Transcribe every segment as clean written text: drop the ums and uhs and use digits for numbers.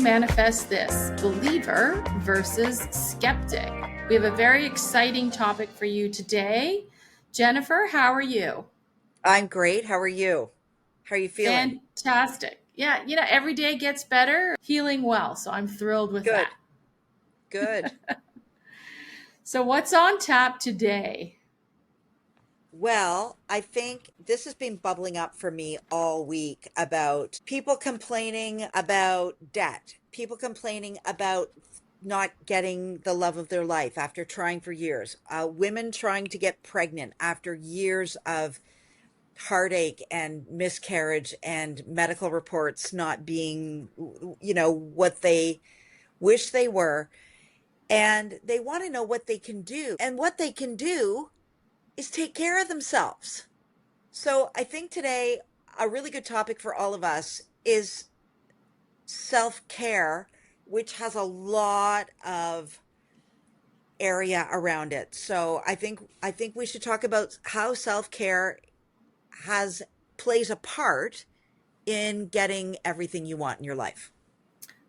manifest this, believer versus skeptic. We have a very exciting topic for you today. Jennifer, how are you? I'm great. How are you? How are you feeling? Fantastic. Yeah, every day gets better, healing well. So I'm thrilled with that. Good. Good. So, what's on tap today? Well, I think this has been bubbling up for me all week about people complaining about debt, people complaining about not getting the love of their life after trying for years, women trying to get pregnant after years of heartache and miscarriage and medical reports not being, what they wish they were. And they want to know what they can do. And what they can do is take care of themselves. So I think today, a really good topic for all of us is self care, which has a lot of area around it. So I think we should talk about how self care has plays a part in getting everything you want in your life.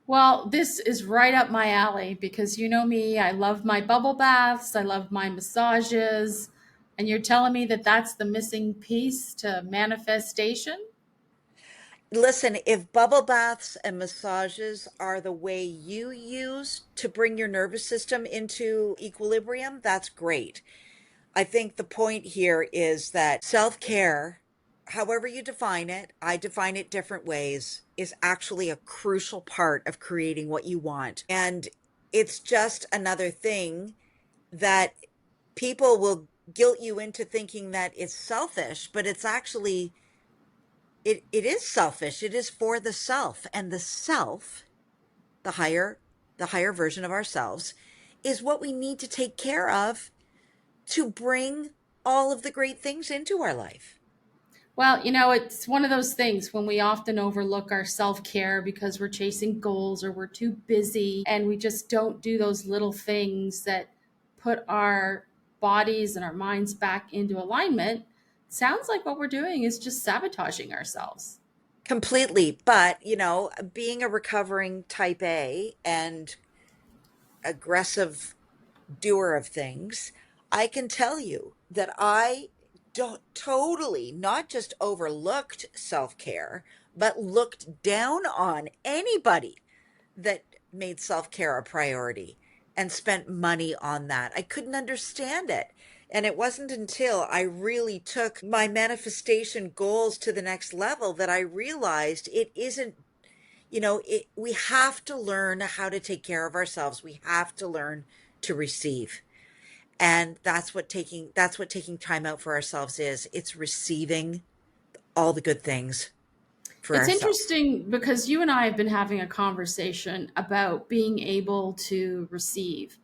Well, this is right up my alley because you know me, I love my bubble baths, I love my massages, and you're telling me that that's the missing piece to manifestation? Listen, if bubble baths and massages are the way you use to bring your nervous system into equilibrium, that's great. I think the point here is that self care, however you define it, I define it different ways, is actually a crucial part of creating what you want. And it's just another thing that people will guilt you into thinking that it's selfish, but it's actually it is selfish. It is for the self, and the self, the higher the higher version of ourselves, is what we need to take care of to bring all of the great things into our life. Well, it's one of those things when we often overlook our self care because we're chasing goals or we're too busy and we just don't do those little things that put our bodies and our minds back into alignment. Sounds like what we're doing is just sabotaging ourselves. Completely. But, being a recovering type A and aggressive doer of things, I can tell you that I don't totally not just overlooked self care, but looked down on anybody that made self care a priority and spent money on that. I couldn't understand it. And it wasn't until I really took my manifestation goals to the next level that I realized it isn't, we have to learn how to take care of ourselves. We have to learn to receive. And that's what taking time out for ourselves is. It's receiving all the good things for It's ourselves. interesting because you and I have been having a conversation about being able to receive.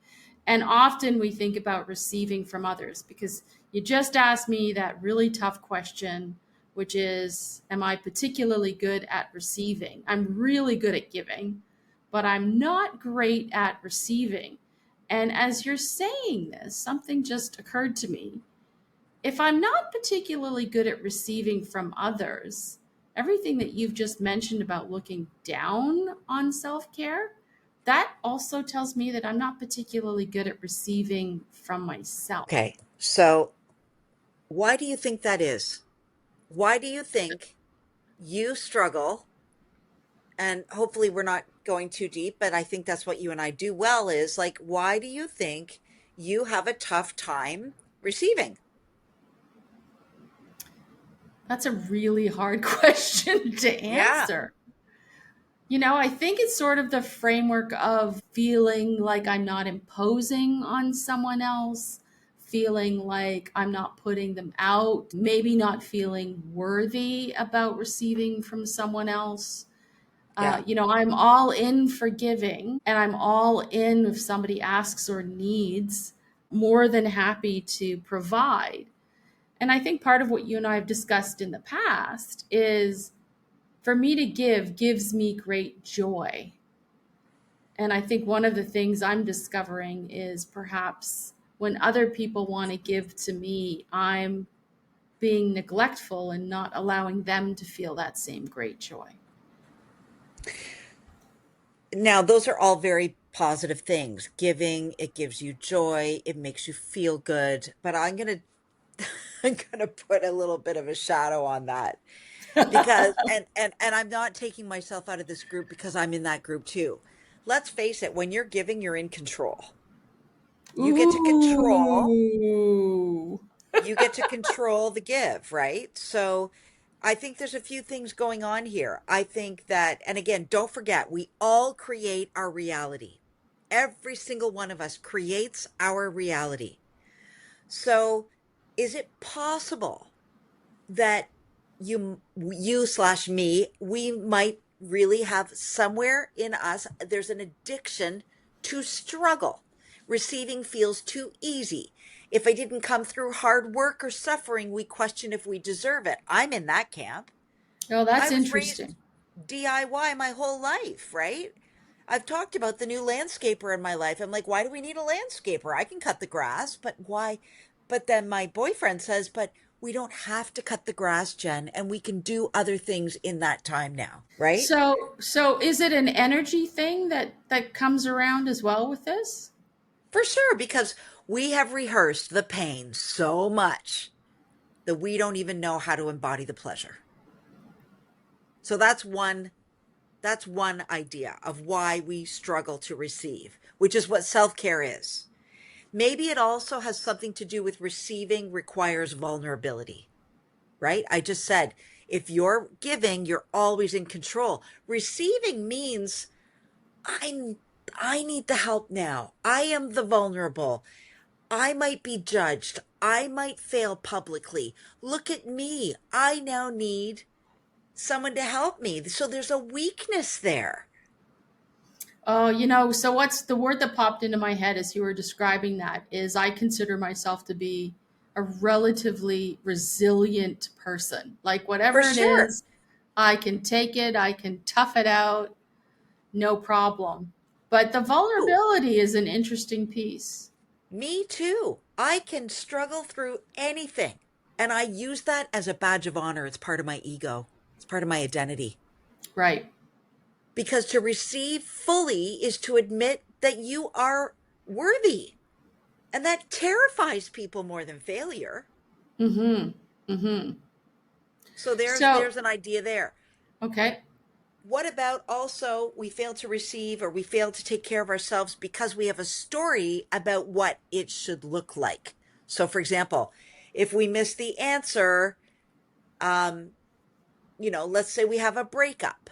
And often we think about receiving from others because you just asked me that really tough question, which is, am I particularly good at receiving? I'm really good at giving, but I'm not great at receiving. And as you're saying this, something just occurred to me. If I'm not particularly good at receiving from others, everything that you've just mentioned about looking down on self care, that also tells me that I'm not particularly good at receiving from myself. Okay. So why do you think that is? Why do you think you struggle? And hopefully we're not going too deep, but I think that's what you and I do well is like, why do you think you have a tough time receiving? That's a really hard question to Yeah. answer. I think it's sort of the framework of feeling like I'm not imposing on someone else, feeling like I'm not putting them out, maybe not feeling worthy about receiving from someone else. Yeah. I'm all in for giving and I'm all in if somebody asks or needs, more than happy to provide. And I think part of what you and I have discussed in the past is for me to give gives me great joy. And I think one of the things I'm discovering is perhaps when other people want to give to me, I'm being neglectful and not allowing them to feel that same great joy. Now, those are all very positive things. Giving, it gives you joy, it makes you feel good. But I'm gonna I'm gonna put a little bit of a shadow on that because and I'm not taking myself out of this group because I'm in that group too. Let's face it, when you're giving, you're in control. You get to control Ooh. you get to control the give, right? So I think there's a few things going on here. I think that, and again, don't forget, we all create our reality. Every single one of us creates our reality. So is it possible that you slash me, we might really have somewhere in us, there's an addiction to struggle. Receiving feels too easy. If I didn't come through hard work or suffering, we question if we deserve it. I'm in that camp. Oh, I that's was raised interesting. DIY my whole life, right? I've talked about the new landscaper in my life. I'm like, why do we need a landscaper? I can cut the grass, but why? But then my boyfriend says, but we don't have to cut the grass, Jen, and we can do other things in that time now, right? So is it an energy thing that comes around as well with this? For sure, because we have rehearsed the pain so much that we don't even know how to embody the pleasure. So that's one idea of why we struggle to receive, which is what self-care is. Maybe it also has something to do with receiving requires vulnerability, right? I just said, if you're giving, you're always in control. Receiving means I I need the help now. I am the vulnerable. I might be judged. I might fail publicly. Look at me. I now need someone to help me. So there's a weakness there. Oh, so what's the word that popped into my head as you were describing that is I consider myself to be a relatively resilient person. Like For whatever it sure. is, I can take it, I can tough it out, no problem. But the Ooh, vulnerability is an interesting piece. me too. I can struggle through anything. And I use that as a badge of honor. It's part of my ego, it's part of my identity. Right. Because to receive fully is to admit that you are worthy. And that terrifies people more than failure. Mm-hmm. Mm-hmm. So there's So, there's an idea there. okay. What about also we fail to receive or we fail to take care of ourselves because we have a story about what it should look like? So for example, if we miss the answer, um, let's say we have a breakup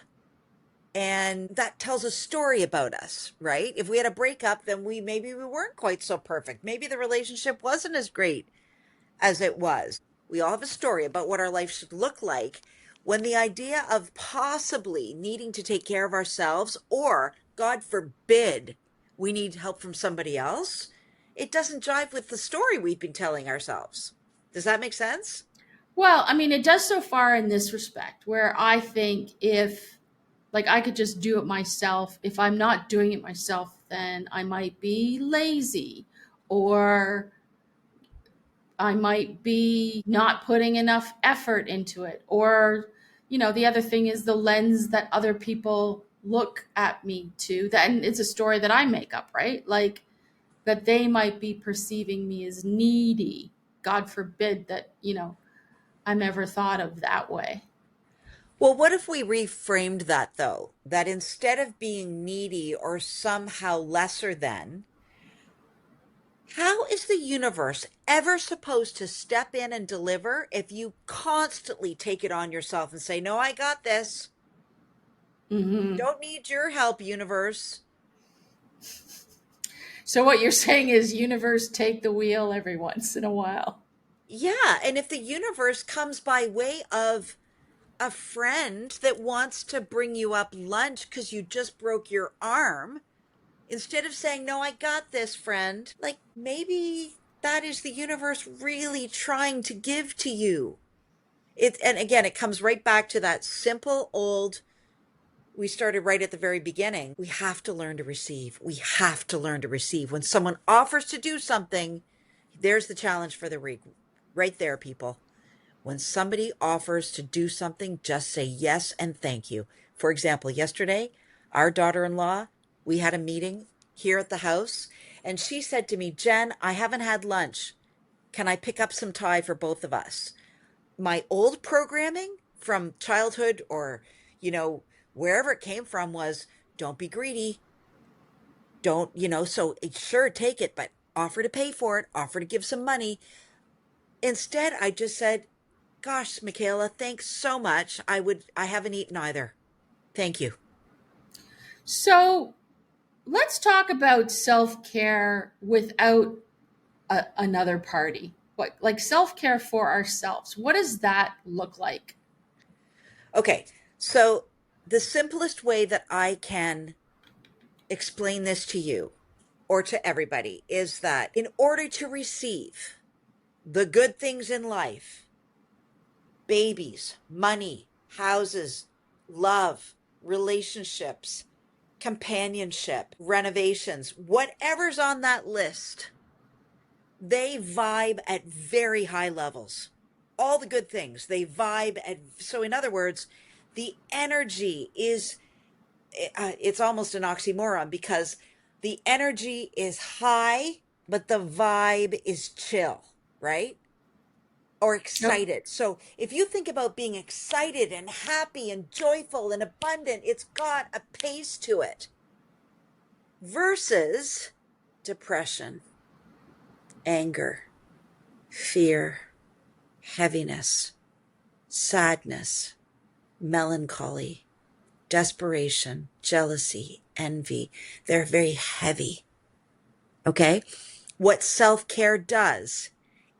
and that tells a story about us, right? If we had a breakup, then maybe we weren't quite so perfect. Maybe the relationship wasn't as great as it was. We all have a story about what our life should look like. When the idea of possibly needing to take care of ourselves, or God forbid, we need help from somebody else, it doesn't jive with the story we've been telling ourselves. Does that make sense? Well, I mean, it does so far in this respect, where I think if, like, I could just do it myself, if I'm not doing it myself, then I might be lazy or I might be not putting enough effort into it. Or, the other thing is the lens that other people look at me to. That and it's a story that I make up, right? Like that they might be perceiving me as needy. God forbid that, I'm ever thought of that way. Well, what if we reframed that though? That instead of being needy or somehow lesser than, how is the universe ever supposed to step in and deliver if you constantly take it on yourself and say, no, I got this. Hmm. Don't need your help, universe. So what you're saying is universe take the wheel every once in a while. Yeah. And if the universe comes by way of a friend that wants to bring you up lunch because you just broke your arm, instead of saying, no, I got this, friend, like maybe that is the universe really trying to give to you. And again, it comes right back to that simple old, we started right at the very beginning. We have to learn to receive. We have to learn to receive. When someone offers to do something, there's the challenge for the week. Right there, people. When somebody offers to do something, just say yes and thank you. For example, yesterday, Our daughter-in-law, we had a meeting here at the house, and she said to me, Jen, I haven't had lunch. Can I pick up some Thai for both of us? My old programming from childhood or, you know, wherever it came from was don't be greedy. Don't, so sure, take it, but offer to pay for it, offer to give some money. Instead, I just said, gosh, Michaela, thanks so much. I haven't eaten either. Thank you. So let's talk about self care without another party. What, like self care for ourselves? What does that look like? Okay, so the simplest way that I can explain this to you or to everybody is that in order to receive the good things in life, babies, money, houses, love, relationships, companionship, renovations, whatever's on that list, they vibe at very high levels. All the good things, they vibe at, so in other words, the energy is, it's almost an oxymoron because the energy is high, but the vibe is chill, right? Or Yep. excited. So if you think about being excited and happy and joyful and abundant, it's got a pace to it versus depression, anger, fear, heaviness, sadness, melancholy, desperation, jealousy, envy. They're very heavy. Okay? What self care does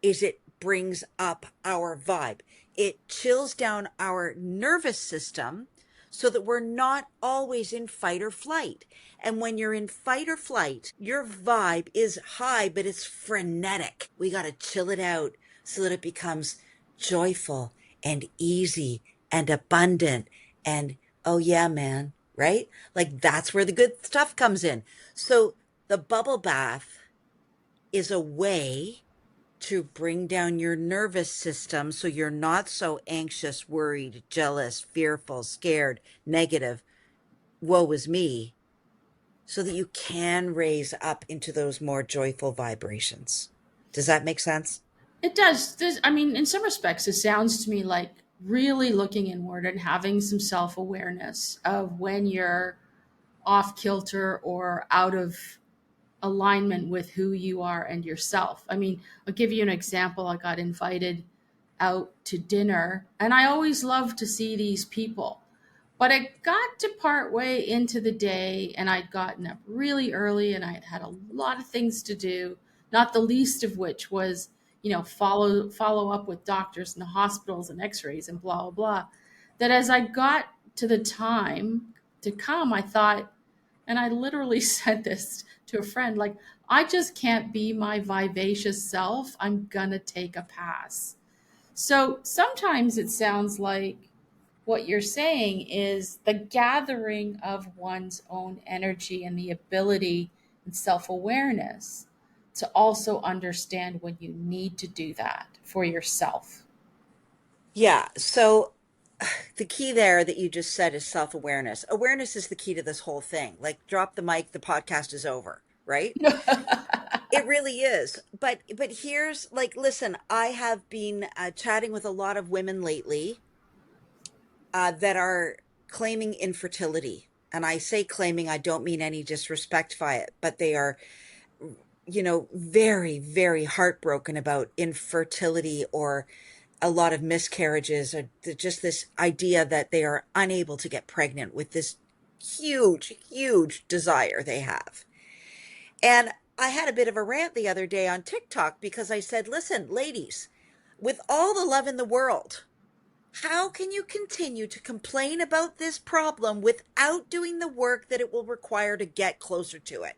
is it brings up our vibe. It chills down our nervous system so that we're not always in fight or flight. And when you're in fight or flight, your vibe is high, but it's frenetic. We got to chill it out so that it becomes joyful and easy and abundant and, oh yeah, man, right? Like that's where the good stuff comes in. So the bubble bath is a way to bring down your nervous system so you're not so anxious, worried, jealous, fearful, scared, negative, woe is me, so that you can raise up into those more joyful vibrations. Does that make sense? It does. I mean, in some respects, it sounds to me like really looking inward and having some self awareness of when you're off kilter or out of alignment with who you are and yourself. I mean, I'll give you an example. I got invited out to dinner, and I always love to see these people. But I got to part way into the day, and I'd gotten up really early, and I had had a lot of things to do, not the least of which was, follow up with doctors and the hospitals and X-rays and blah blah blah. That as I got to the time to come, I thought, and I literally said this to a friend, like, I just can't be my vivacious self. I'm gonna take a pass. So sometimes it sounds like what you're saying is the gathering of one's own energy and the ability and self awareness to also understand when you need to do that for yourself. Yeah. So the key there that you just said is self awareness. Awareness is the key to this whole thing. Like, drop the mic, the podcast is over, right? It really is. But here's like, listen, I have been chatting with a lot of women lately that are claiming infertility. And I say claiming, I don't mean any disrespect by it, but they are, very, very heartbroken about infertility or a lot of miscarriages or just this idea that they are unable to get pregnant with this huge, huge desire they have. And I had a bit of a rant the other day on TikTok because I said, listen, ladies, with all the love in the world, how can you continue to complain about this problem without doing the work that it will require to get closer to it?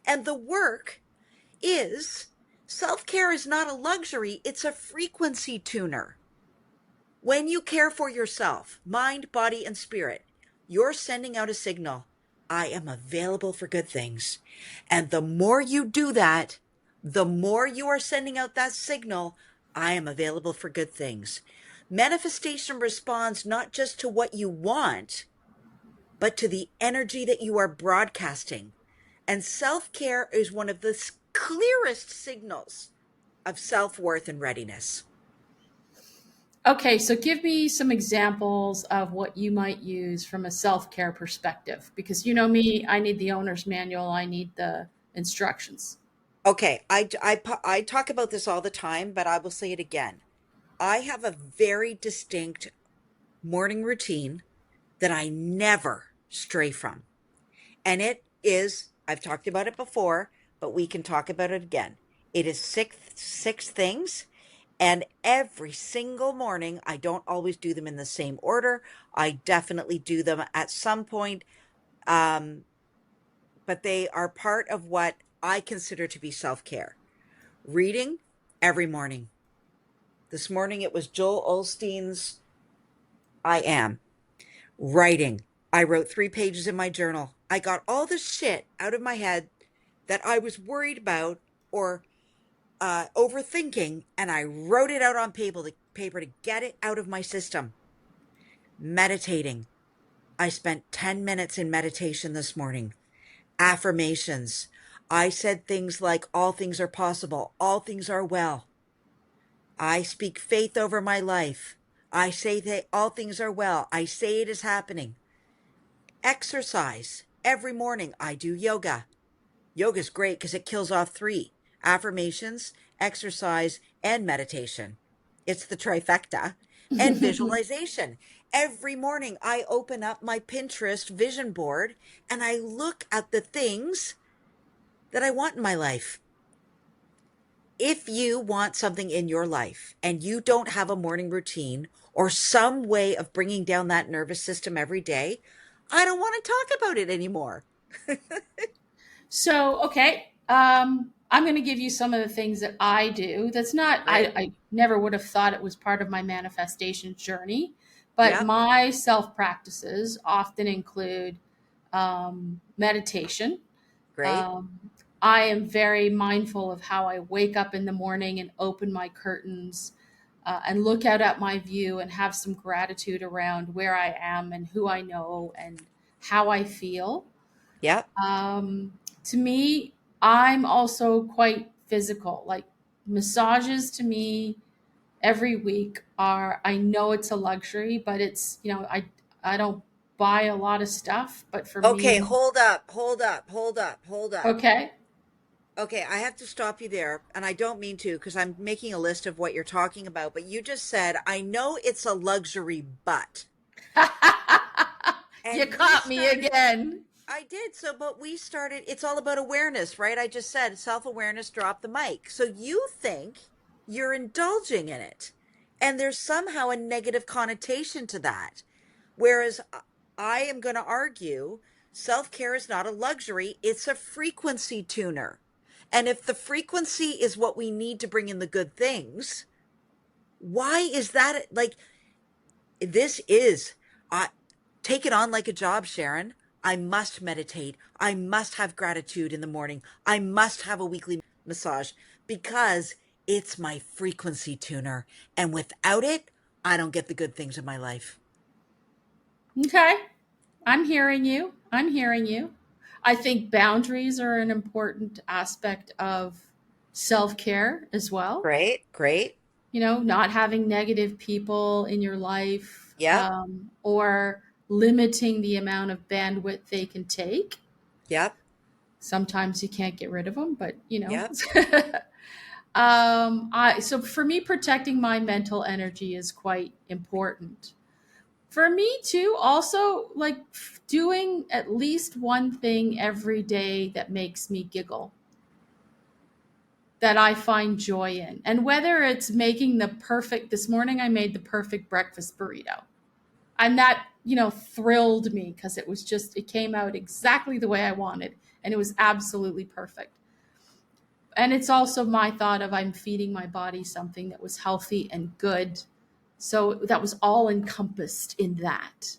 And the work is self-care is not a luxury, it's a frequency tuner. When you care for yourself, mind, body, and spirit, you're sending out a signal. I am available for good things. And the more you do that, the more you are sending out that signal, I am available for good things. Manifestation responds not just to what you want, but to the energy that you are broadcasting. And self-care is one of the clearest signals of self-worth and readiness. Okay, so give me some examples of what you might use from a self-care perspective, because you know me, I need the owner's manual, I need the instructions. Okay, I talk about this all the time, but I will say it again. I have a very distinct morning routine that I never stray from. And it is, I've talked about it before, but we can talk about it again. It is six things. And every single morning, I don't always do them in the same order. I definitely do them at some point. Um, but they are part of what I consider to be self-care. Reading every morning. This morning it was Joel Osteen's I Am. Writing. I wrote 3 pages in my journal. I got all the shit out of my head that I was worried about or overthinking, and I wrote it out on paper to get it out of my system. Meditating. I spent 10 minutes in meditation this morning. Affirmations. I said things like, all things are possible, all things are well. I speak faith over my life. I say that all things are well. I say it is happening. Exercise. Every morning I do yoga. Yoga's great because it kills off 3: affirmations, exercise, and meditation. It's the trifecta. And visualization. Every morning I open up my Pinterest vision board and I look at the things that I want in my life. If you want something in your life and you don't have a morning routine or some way of bringing down that nervous system every day, I don't want to talk about it anymore. So, okay, I'm going to give you some of the things that I do. That's not, Right? I never would have thought it was part of my manifestation journey, but Yep. my self practices often include meditation. Great. Um, I am very mindful of how I wake up in the morning and open my curtains and look out at my view and have some gratitude around where I am and who I know and how I feel. Yep. Um, to me, I'm also quite physical. Like massages to me every week are, I know it's a luxury, but it's, I don't buy a lot of stuff, but for Okay, me, hold up, hold up, hold up, hold up. okay. Okay, I have to stop you there, and I don't mean to because I'm making a list of what you're talking about, but you just said, I know it's a luxury, but. You And we caught me started, again. I did. So, but we started, it's all about awareness, right? I just said self awareness, drop the mic. So you think you're indulging in it, and there's somehow a negative connotation to that. Whereas I am going to argue self care is not a luxury, it's a frequency tuner. And if the frequency is what we need to bring in the good things, why is that like this is I take it on like a job, Sharon. I must meditate. I must have gratitude in the morning. I must have a weekly massage because it's my frequency tuner. And without it, I don't get the good things in my life. Okay. I'm hearing you. I'm hearing you. I think boundaries are an important aspect of self care as well. Great, great. Not having negative people in your life, Yep, or limiting the amount of bandwidth they can take. yep, Sometimes you can't get rid of them, but yep. so for me, protecting my mental energy is quite important. For me too, also like doing at least one thing every day that makes me giggle, that I find joy in. And whether it's making this morning I made the perfect breakfast burrito. And that, thrilled me because it came out exactly the way I wanted and it was absolutely perfect. And it's also my thought of I'm feeding my body something that was healthy and good. So that was all encompassed in that.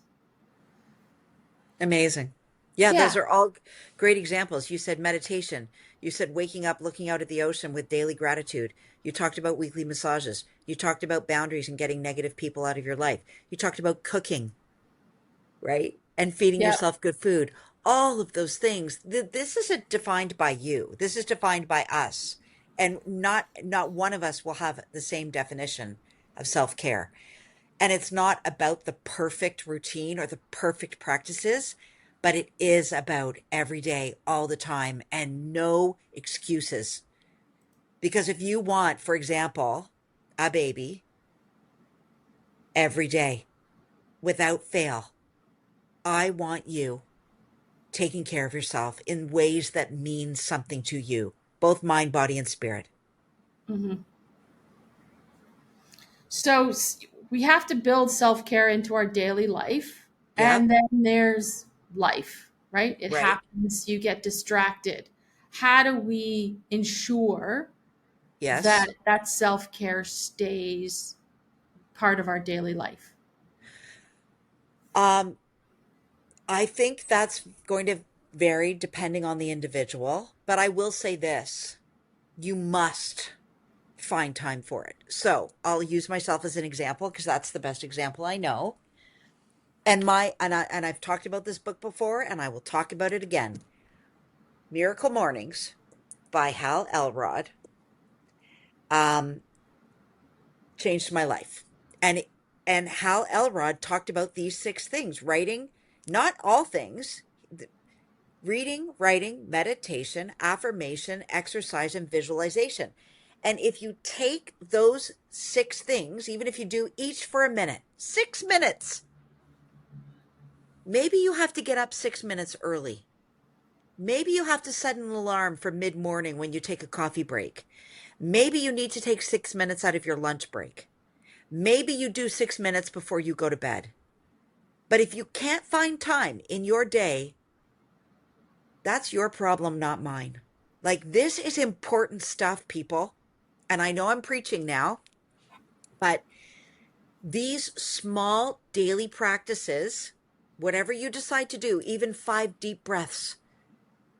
Amazing. Yeah, those Yeah. are all great examples. You said meditation. You said waking up, looking out at the ocean with daily gratitude. You talked about weekly massages. You talked about boundaries and getting negative people out of your life. You talked about cooking, right? and feeding Yeah. yourself good food. All of those things. This isn't defined by you. This is defined by us. And not one of us will have the same definition of self-care. And it's not about the perfect routine or the perfect practices, but it is about every day, all the time, and no excuses. Because if you want, for example, a baby every day without fail, I want you taking care of yourself in ways that mean something to you, both mind, body, and spirit. Hmm. So we have to build self care into our daily life. Yeah, And then there's life, right? It right. happens, you get distracted. How do we ensure that Yes. that self care stays part of our daily life? Um, I think that's going to vary depending on the individual, but I will say this: you must find time for it. So I'll use myself as an example because that's the best example I know. And I've talked about this book before, and I will talk about it again. Miracle Mornings by Hal Elrod um, changed my life. And Hal Elrod talked about these 6 things: writing, not all things, reading, writing, meditation, affirmation, exercise, and visualization. And if you take those 6 things, even if you do each for a minute, 6 minutes, maybe you have to get up 6 minutes early. Maybe you have to set an alarm for mid morning when you take a coffee break. Maybe you need to take 6 minutes out of your lunch break. Maybe you do 6 minutes before you go to bed. But if you can't find time in your day, that's your problem, not mine. Like, this is important stuff, people. And I know I'm preaching now, but these small daily practices, whatever you decide to do, even 5 deep breaths,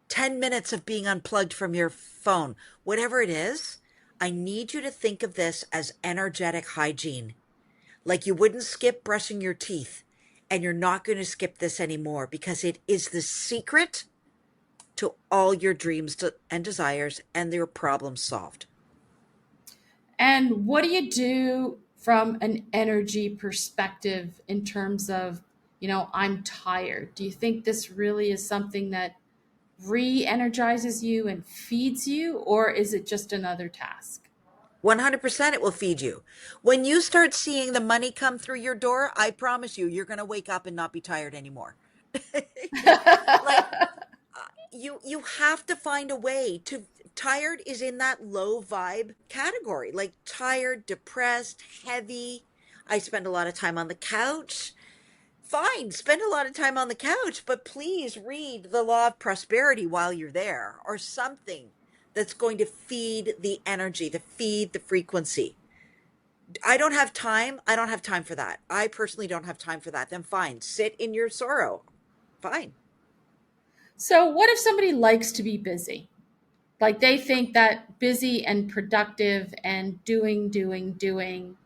10 minutes of being unplugged from your phone, whatever it is, I need you to think of this as energetic hygiene. Like, you wouldn't skip brushing your teeth, and you're not going to skip this anymore because it is the secret to all your dreams and desires and your problems solved. And what do you do from an energy perspective in terms of, I'm tired? Do you think this really is something that re energizes you and feeds you, or is it just another task? 100% it will feed you. When you start seeing the money come through your door, I promise you, you're going to wake up and not be tired anymore. Like, you have to find a way to. Tired is in that low vibe category, like tired, depressed, heavy. I spend a lot of time on the couch. Fine, spend a lot of time on the couch, but please read The Law of Prosperity while you're there, or something that's going to feed the energy, to feed the frequency. I don't have time. I don't have time for that. I personally don't have time for that. Then fine, sit in your sorrow. Fine. So, what if somebody likes to be busy? Like they think that busy and productive and doing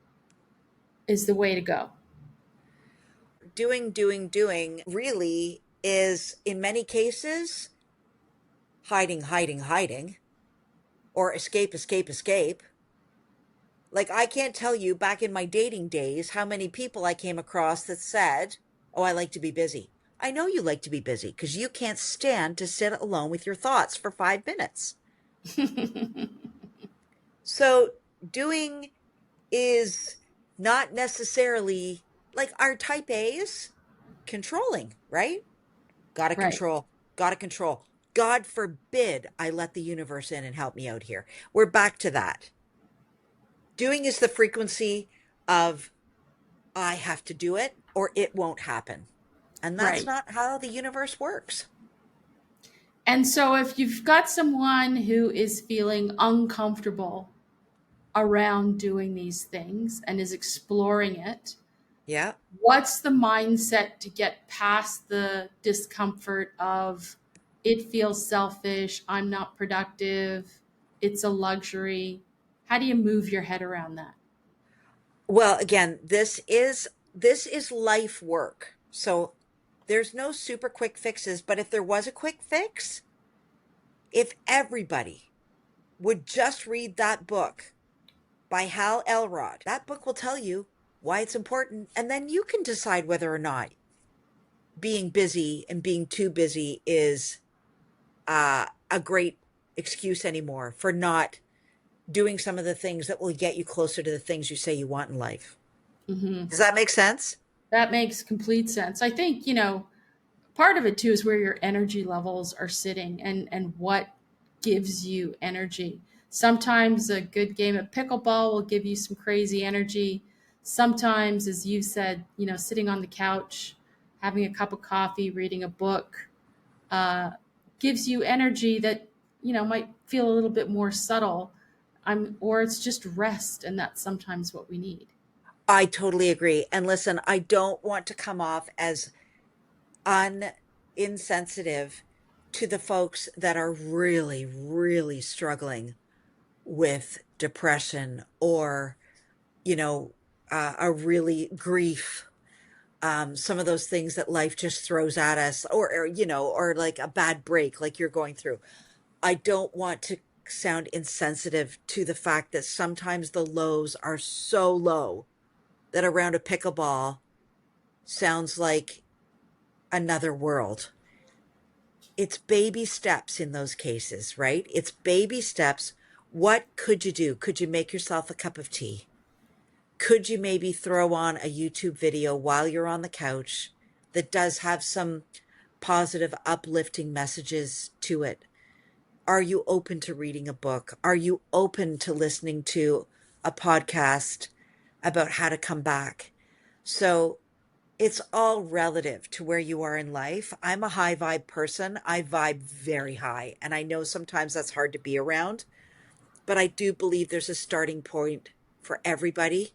is the way to go. Doing really is, in many cases, hiding, or escape. Like, I can't tell you back in my dating days how many people I came across that said, "Oh, I like to be busy." I know you like to be busy because you can't stand to sit alone with your thoughts for 5 minutes. So, doing is not necessarily like our type A's controlling, right? Gotta Right. control, gotta control. God forbid I let the universe in and help me out here. We're back to that. Doing is the frequency of I have to do it or it won't happen. And that's Right. not how the universe works. And so if you've got someone who is feeling uncomfortable around doing these things and is exploring it, Yeah. what's the mindset to get past the discomfort of it feels selfish, I'm not productive, it's a luxury? How do you move your head around that? Well, again, this is life work. So There's no super quick fixes, but if there was a quick fix, if everybody would just read that book by Hal Elrod, that book will tell you why it's important, and then you can decide whether or not being busy and being too busy is a great excuse anymore for not doing some of the things that will get you closer to the things you say you want in life. Hmm. Does that make sense? That makes complete sense. I think, part of it too is where your energy levels are sitting and what gives you energy. Sometimes a good game of pickleball will give you some crazy energy. Sometimes, as you said, sitting on the couch, having a cup of coffee, reading a book, uh, gives you energy that might feel a little bit more subtle. Or it's just rest, and that's sometimes what we need. I totally agree. And listen, I don't want to come off as insensitive to the folks that are really, really struggling with depression or, you know, a really grief. Some of those things that life just throws at us, or like a bad break, like you're going through. I don't want to sound insensitive to the fact that sometimes the lows are so low that a round of pickleball sounds like another world. It's baby steps in those cases, right? It's baby steps. What could you do? Could you make yourself a cup of tea? Could you maybe throw on a YouTube video while you're on the couch that does have some positive, uplifting messages to it? Are you open to reading a book? Are you open to listening to a podcast about how to come back? So it's all relative to where you are in life. I'm a high vibe person. I vibe very high. And I know sometimes that's hard to be around, but I do believe there's a starting point for everybody.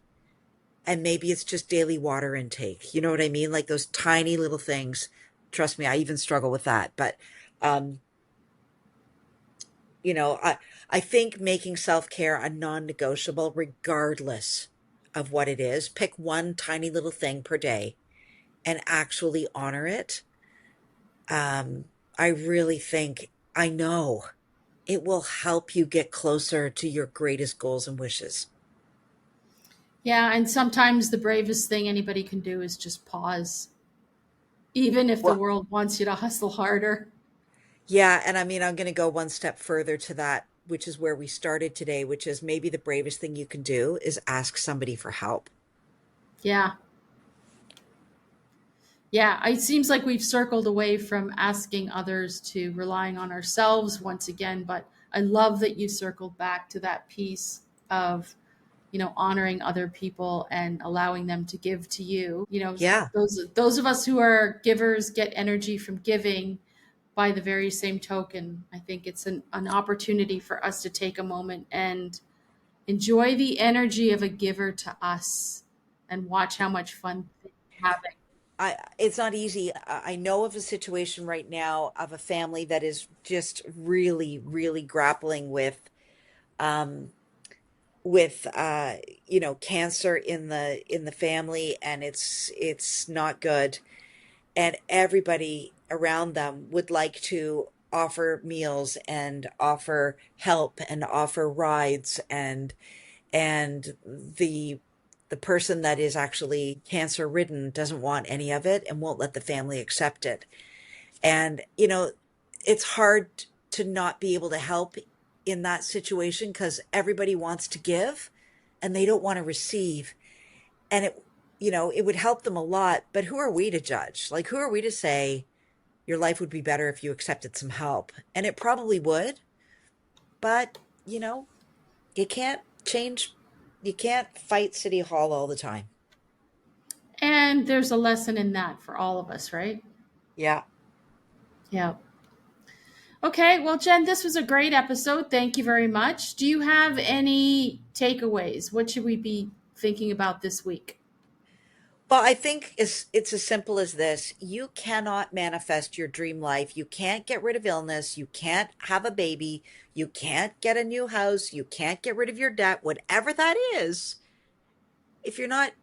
And maybe it's just daily water intake. You know what I mean? Like those tiny little things. Trust me, I even struggle with that. But, um, I think making self care a non negotiable, regardless of what it is, pick one tiny little thing per day and actually honor it. Um, I really think, I know it will help you get closer to your greatest goals and wishes. Yeah, and sometimes the bravest thing anybody can do is just pause, even if the Well, world wants you to hustle harder. yeah. And I mean, I'm going to go one step further to that, which is where we started today, which is maybe the bravest thing you can do is ask somebody for help. Yeah. Yeah, it seems like we've circled away from asking others to relying on ourselves once again, but I love that you circled back to that piece of, honoring other people and allowing them to give to you. Yeah. Those of us who are givers get energy from giving. By the very same token, I think it's an opportunity for us to take a moment and enjoy the energy of a giver to us and watch how much fun they're having. It's not easy. I know of a situation right now of a family that is just really, really grappling um, with cancer in the family, and it's not good. And everybody around them would like to offer meals and offer help and offer rides, and the person that is actually cancer ridden doesn't want any of it and won't let the family accept it. And it's hard to not be able to help in that situation because everybody wants to give and they don't want to receive. And it would help them a lot, but who are we to judge? Like, who are we to say your life would be better if you accepted some help? And it probably would, but you know you can't change, you can't fight City Hall all the time. And there's a lesson in that for all of us, right? Yeah. Yeah. Okay, well, Jen, this was a great episode. Thank you very much. Do you have any takeaways? What should we be thinking about this week? Well, I think it's as simple as this. You cannot manifest your dream life. You can't get rid of illness. You can't have a baby. You can't get a new house. You can't get rid of your debt, whatever that is, if you're not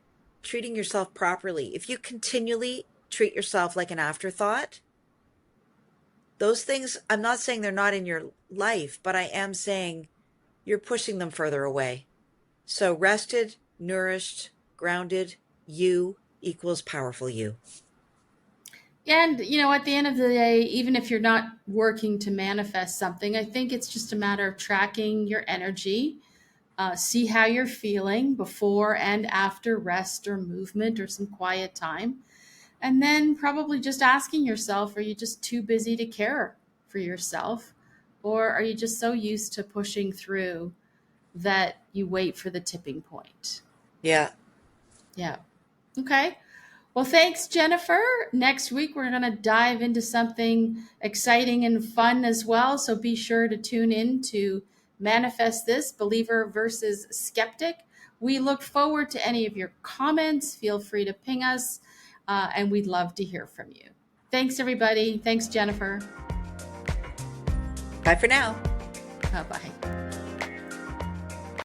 treating yourself properly. If you continually treat yourself like an afterthought, those things, I'm not saying they're not in your life, but I am saying you're pushing them further away. So rested, nourished, grounded, you equals powerful you. And, at the end of the day, even if you're not working to manifest something, I think it's just a matter of tracking your energy, see how you're feeling before and after rest or movement or some quiet time. And then probably just asking yourself, are you just too busy to care for yourself? Or are you just so used to pushing through that you wait for the tipping point? Yeah. Yeah. Okay. Well, thanks, Jennifer. Next week, we're going to dive into something exciting and fun as well. So be sure to tune in to Manifest This, Believer versus Skeptic. We look forward to any of your comments. Feel free to ping us, and we'd love to hear from you. Thanks, everybody. Thanks, Jennifer. Bye for now. Bye-bye.